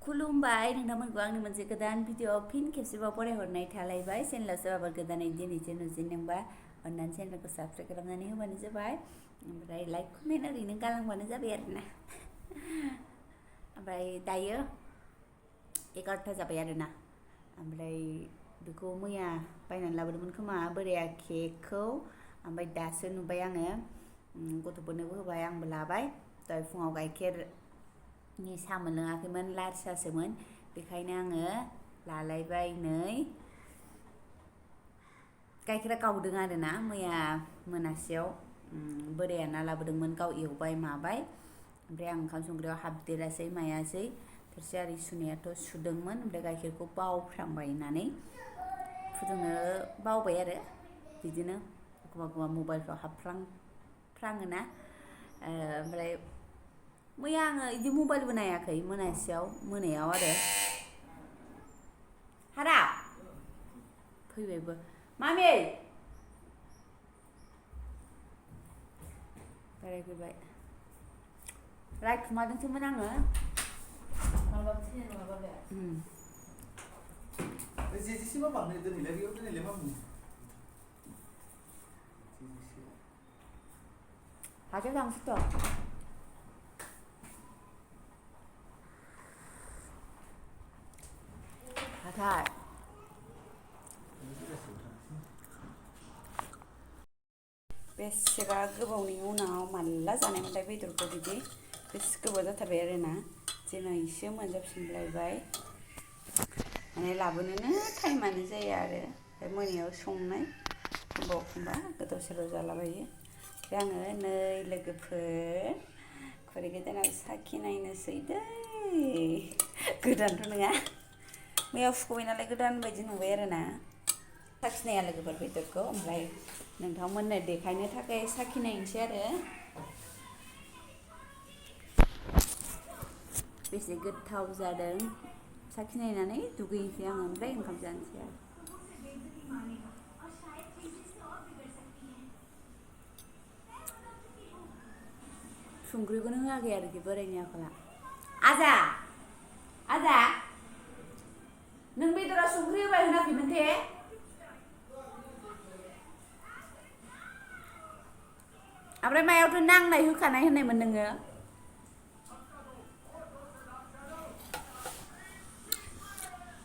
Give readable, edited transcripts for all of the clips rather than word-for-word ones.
खुलुमबाय नोंथांमोनखौ आंनि मोनसे गोदान भिडिअ फिन खेबसेबाव फरायहरनाय थालायबाय चेनेलाव सोरबाफोर गोदानै दिनैसो नुजेनदोंबा अन्नानै चेनेलखौ साबस्क्राइब खालामनानै होबानो जाबाय ओमफ्राय लाइक कमेन्ट ओरैनो गालांबानो जाबाय आरोना ओमफ्राय दायो 11ता जाबाय आरोना ओमफ्राय बेखौ मैया बायनानै लाबोदोंमोन खोमा बोराया केकखौ ओमफ्राय दासो नुबाय आङो गथ'फोरनोबो होबाय आंबो लाबाय दहाय फुङाव गाइखेरनि साहा मोनलोङाखैमोन लाल साहासोमोन बेखायनो आङो लालायबाय नै गाइखेरा गावदों आरोना मैया मोनासेयाव बोराया ना लाबोदोंमोन गाव एवबाय माबाय ओमफ्राय आं ओंखाम संग्रायाव हाबदेरासै मायासै थोरसि आरि सुनायाथ' सुदोंमोन ओमफ्राय गाइखेरखौ बावफ्रांबाय होननानै फुदुंनो बावबाय आरो बिदिनो एखमबा मबाइलफ्राव हाबफ्राङोना ओमफ्राय मैया आङो बिदि मबाइलबो नायाखै मोनायाव आरो हारा फैबायबो मामि बेरायफैबाय रायखुमादोंसोमोन आङो हाथायाव थांसैथ' हाथाय बेसेबा गोबावनि उनाव माला जानायमोनथाय बेदरखौ बिदि बेसे गोबाव जाथारबाय आरोना दिनैसो मोनजाफिनलायबाय माने लाबोनोनो टाइमानो जाया आरो मोनायाव संनाय एखमबा गोदाव सोराव जालाबायो ओमफ्राय आङो नै लोगोफोर खुरै गोदानाव साखिनायनोसै दै गोदानथ' नङा मैया फुख'बाय नालाय गोदान बायदि नुबाय आरोना साखिनाया लोगोफोर बेदरखौ ओमफ्राय नोंथांमोननो देखायनो थाखाय साखिनायनोसै आरो बेसे गोथाव जादों साखिनायनानै दुगैनोसै आङो ओमफ्राय ओंखाम जानोसै आरो संख्रिखौनो होआखै आरोखि बोरायनि आखला आजा नों बेदराव संख्रि होबाय होनाखैमोनथे ओमफ्राय मायावथ' नांनाय होखानाय होननायमोन नोङो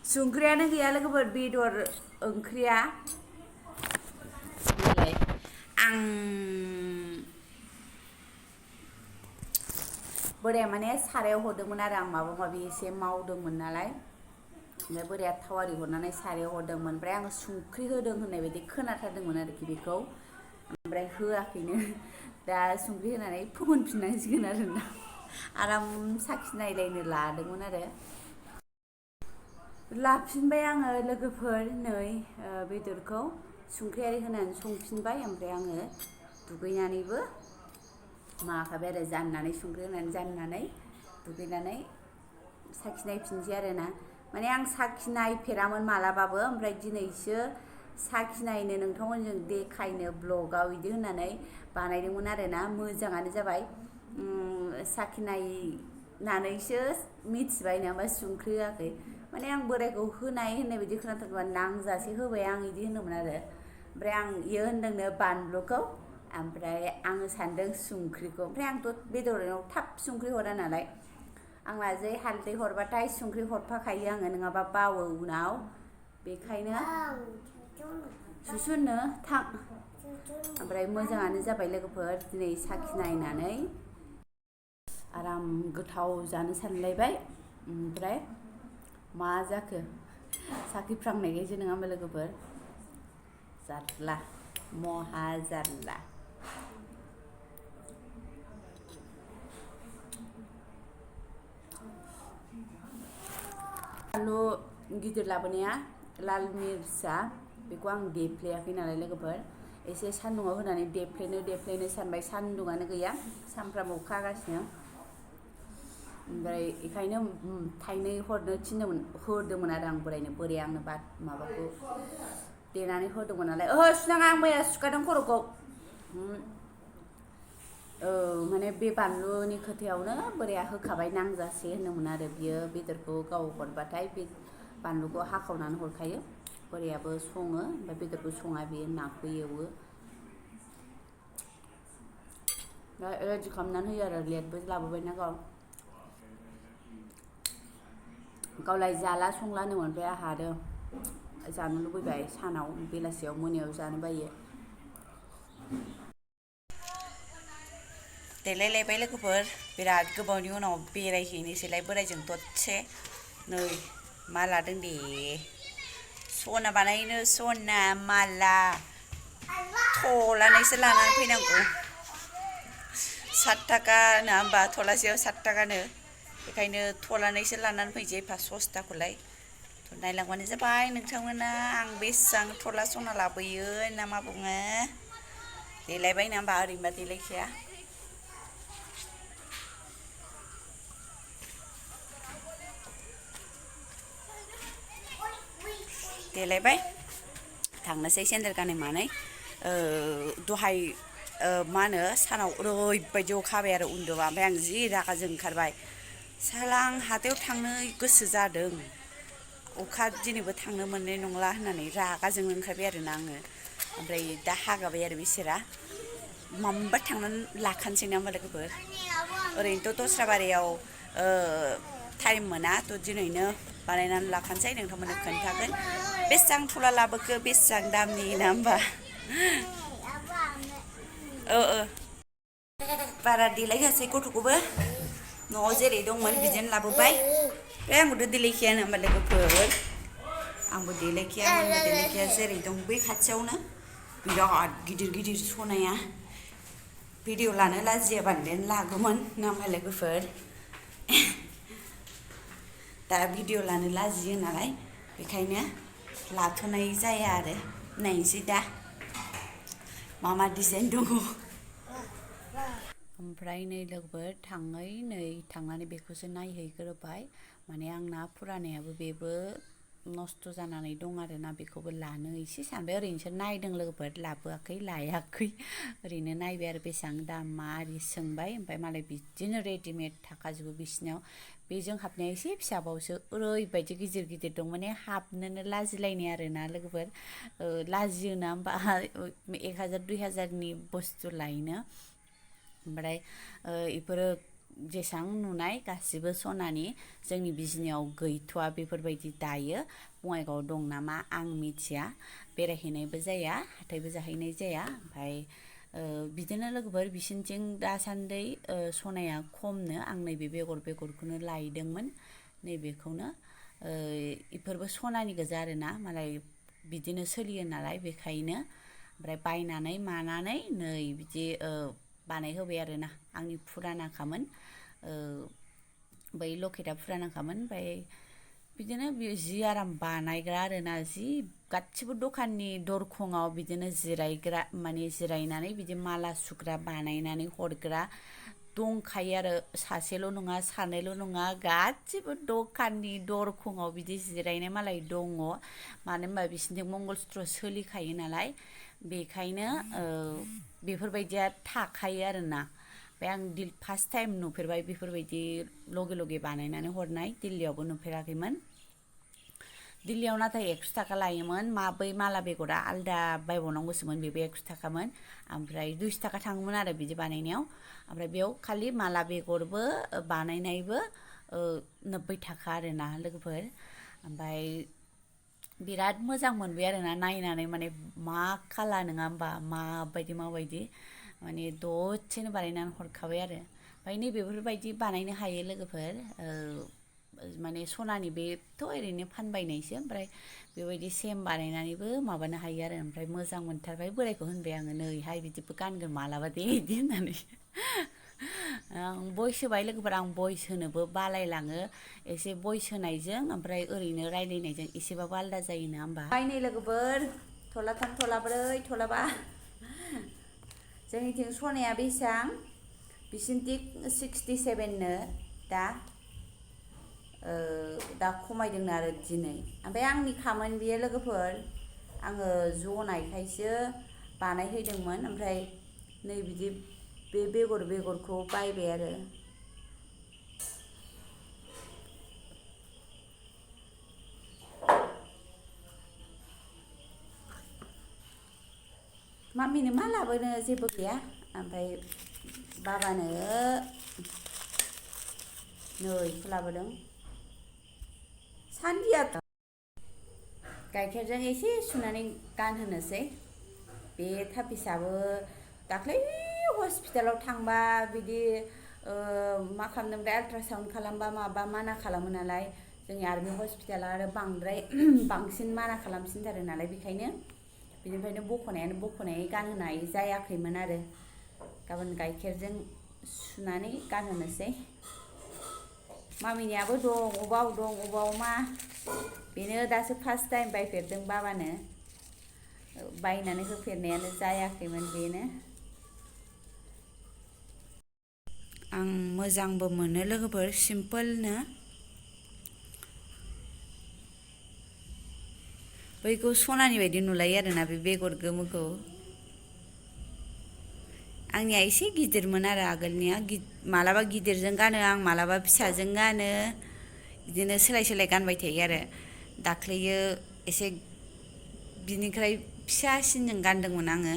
संख्रियानो गैया लोगोफोर बेदर ओंख्रिया आं बोराया माने सारायाव हरदोंमोन आरो आं माबा माबि एसे मावदोंमोन नालाय ओमफ्राय बोराया थाव आरि हरनानै सारायाव हरदोंमोन ओमफ्राय आङो संख्रि होदों होननाय बायदि खोनाथारदोंमोन आरोखि बेखौ ओमफ्राय होआखैनो दा संख्रि होनानै फोमोनफिननांसिगोन आरोना आराम साखिनायलायनो लादोंमोन आरो लाफिनबाय आङो लोगोफोर नै बेदरखौ संख्रि आरि होनानै संफिनबाय ओमफ्राय आङो दुगैनानैबो माखाबाय आरो जाननानै संख्रि होनानै जाननानै दुगैनानै साखिनायफिनसै आरोना माने आं साखिनायफेरामोन मालाबाबो ओमफ्राय दिनैसो साखिनायनो नोंथांमोनजों देखायनो ब्लगाव बिदि होननानै बानायदोंमोन आरोना मोजाङानो जाबाय साखिनायनानैसो मिथिबाय नामा संख्रि होआखै माने आं बोरायखौ होनाय होननाय बायदि खोनाथारबा नांजासे होबाय आं बिदि होनदोंमोन आरो ओमफ्राय आं इयो होनदोंनो बानलुखौ ओमफ्राय आङो सानदों संख्रिखौ ओमफ्राय आंथ' बेदराव थाब संख्रि हरा नालाय आंना जै हालदै हरबाथाय संख्रि हरफाखायो आङो नङाबा बावो उनाव बेखायनो सुसुननो थां ओमफ्राय मोजाङानो जाबाय लोगोफोर दिनै साखिनायनानै आराम गोथाव जानो सानलायबाय ओमफ्राय मा जाखो साखिफ्रांनायखायसो नङा होमबा लोगोफोर जारला महा जारला बानलु गिदिर लाबोनाया लाल मिर्चा बेखौ आं देफ्लेयाखै नालाय लोगोफोर एसे सान्दुङाव होनानै देफ्लेनो सानबाय सान्दुङानो गैया सानफ्रामबो अखा हागासिनो ओमफ्राय बेखायनो थाइनै हरनो होदोंमोन आरो आं बोराया आंनो माबाखौ देनानै होदोंमोन नालाय ओहो सुनाङा आं मैया सुखादों खर'खौ माने बे बानलुनि खोथायावनो बोराया होखाबाय नांजासे होनोमोन आरो बियो बेदरखौ गाव हरबाथाय बे बानलुखौ हाखावनानै हरखायो बोरायाबो सङो ओमफ्राय बेदरखौ सङा बेयो नाखौ एवो दा रेडि खालामनानै होयो आरो लेटबो लाबोबायना गावलाय जाला संलानो ओमफ्राय आंहा आरो जानो लुबैबाय सानाव बेलासियाव मोनायाव जानो बायो देलायलायबाय लोगोफोर बिराद गोबावनि उनाव बेरायहैनोसैलाय बोरायजों दसे नै मा लादों दे सना बानायनो सना माला थलानैसो लानानै फैनांगौ 7 थाखा ना होमबा थलासेयाव 7 थाखानो बेखायनो थलानैसो लानानै फैनोसै एफा सस्थाखौलाय नायलांबानो जाबाय नोंथांमोना आं बेसेबां थला सना लाबोयो ना मा बुङो देलायबाय ना होमबा ओरैनोबा देलायखाया देलायबाय थांनोसै सेन्देल गानै मानै दहाय मा होनो सानाव ओरैबायदि अखा हाबाय आरो उन्दुबा ओमफ्राय आं जि रागा जोंखारबाय साला आं हाथायाव थांनो गोसो जादों अखा दिनैबो थांनो मोननाय नंला होननानै रागा जोंनो ओंखारबाय आरोना आङो ओमफ्राय दा हागाबाय आरो बिसोरा माबा थांनानै लाखानोसै ना होमबा लोगोफोर ओरैनोथ' दस्रा बारियाव टाइम मोना थ' दिनैनो बानायनानै लाखानोसै नोंथांमोननो खोन्थागोन बेसेबां थुला लाबोखो बेसेबां दामनि ना होमबा बारा देलायहोआसै गथ'खौबो न'आव जेरै दंमोन बिदिनो लाबोबाय बे आंबोथ' देलायखायानो होमबा लोगोफोर आंबो देलायखाया जेरै दं बै खाथियावनो बिराद गिदिर गिदिर सनाया भिडिअ लानो लाजियाबानो लागौमोन ना होमबा लोगोफोर दा भिडिअ लानो लाजियो नालाय बेखायनो लाथ'नाय जाया आरो नायनोसै दा मा मा डिजाइन दङ ओमफ्राय नै लोगोफोर थांनानै बेखौसो नायहैग्रोबाय माने आंना फुरानायाबो बेबो नस्थ' जानानै दं आरोना बेखौबो लानो एसे सानबाय ओरैनोसो नायदों लोगोफोर लायाखै ओरैनो नायबाय आरो बेसेबां दाम मा आरि सोंबाय ओमफ्राय मालाय बिदिनो रेडिमेड थाखाजोबो बिसिनाव बेजों हाबनाया एसे फिसाबावसो ओरैबायदि गिदिर गिदिर दं माने हाबनोनो लाजिलायनाय आरोना लोगोफोर लाजियो ना होमबा 1000 2000नि बुस्थु लायनो ओमफ्राय बेफोरो जेसेबां नुनाय गासिबो सनानि जोंनि बिजनियाव गैथ'वा बेफोरबायदि दायो बङाइगावआव दं नामा आं मिथिया बेरायहैनायबो जाया हाथायबो जाहैनाय जाया ओमफ्राय बिदिनो लोगोफोर बिसिनिथिं दासान्दि सनाया खमनो आं नैबे बेगरखौनो लायदोंमोन नैबेखौनो इफोरबो सनानि गोजा आरोना मालाय बिदिनो सोलियो नालाय बेखायनो ओमफ्राय बायनानै मानानै नै बिदि बानायहोबाय आरोना आंनि फुरानाखामोन बै लकेटआ फुरानाखामोन ओमफ्राय बिदिनो जि आराम बानायग्रा आरोना जि गासिबो दखाननि दरखङाव बिदिनो जिरायग्रा माने जिरायनानै बिदि माला सुग्रा बानायनानै हरग्रा दंखायो आरो सासेल' नङा सानैल' नङा गासिबो दखाननि दरखङाव बिदि जिरायनाय मालाय दङ मानो होनबा बिसोरनिथिं मंगलसुत्र सोलिखायो नालाय बेखायनो बेफोरबायदिया थाखायो आरोना ओमफ्राय आं फार्स्ट टाइम नुफेरबाय बेफोरबायदि लगे बानायनानै हरनाय दिल्लीयावबो नुफेराखैमोन दिल्लीयाव नाथाय 100 थाखा लायोमोन बै माला बेगरा आलदा बायबावनांगौसोमोन बेबो 100 थाखामोन ओमफ्राय 200 थाखा थाङोमोन आरो बिदि बानायनायाव ओमफ्राय बेयाव खालि माला बेगरबो बानायनायबो 90 थाखा आरोना लोगोफोर ओमफ्राय बिराद मोजां मोनबाय आरोना नायनानै माने मा खाला नङा होमबा माबायदि माने दसेनो बानायनानै हरखाबाय आरो ओमफ्राय नैबेफोरबायदि बानायनो हायो लोगोफोर माने सनानि बेथ' ओरैनो फानबायनायसो ओमफ्राय बेबायदि सेम बानायनानैबो माबानो हायो आरो ओमफ्राय मोजां मोनथारबाय बोरायखौ होनबाय आङो नैहाय बिदिबो गानगोन मालाबा दे बिदि होननानै आं भइस होबाय लोगोफोर आं भइस होनोबो बालायलाङो एसे भइस होनायजों ओमफ्राय ओरैनो रायलायनायजों एसेबाबो आलादा जायो ना होमबा नै लोगोफोर थलाथाम थलाब्रै थलाबा जोंनिथिं सनाया बेसेबां बिसिनिथिं 67नो दा खमायदोंनो आरो दिनै ओमफ्राय आंनि खामोन बेयो लोगोफोर आङो जनायखायसो बानायहैदोंमोन ओमफ्राय नै बिदि बे बेगरखौ बायबाय आरो मामिनो मा लाबोनो जेबो गैया ओमफ्राय बाबानो नै इखौ लाबोदों सान्दिया गाइखेरजों एसे सुनानै गानहोनोसै बे थापिसाबो दाख्लै हस्पिटालाव थांबा बिदि मा खालामदोंथाय आल्ट्रासाउन्ड खालामबा माबा माना खालामो नालाय जोंनि आर्मि हस्पिटाला आरो बांद्राय बांसिन माना खालामसिनथारो नालाय बेखायनो बिनिफ्रायनो बख'नाय गानहोनाय जायाखैमोन आरो गाबोन गाइखेरजों सुनानै गानहोनोसै मामिनियाबो दं अबाव दं अबाव मा बेनो दासो फार्स्ट टाइम बायफेरदों बाबानो बायनानै होफेरनायानो जायाखैमोन बेनो आं मोजांबो मोनो लोगोफोर सिम्पोलनो बैखौ सनानि बायदि नुलायो आरोना बे बेगर गोमोखौ आंनिया एसे गिदिरमोन आरो आगोलनिया मालाबा गिदिरजों गानो आं मालाबा फिसाजों गानो बिदिनो सोलाय गानबाय थायो आरो दाख्लैयो एसे बिनिफ्राय फिसासिनजों गानदोंमोन आङो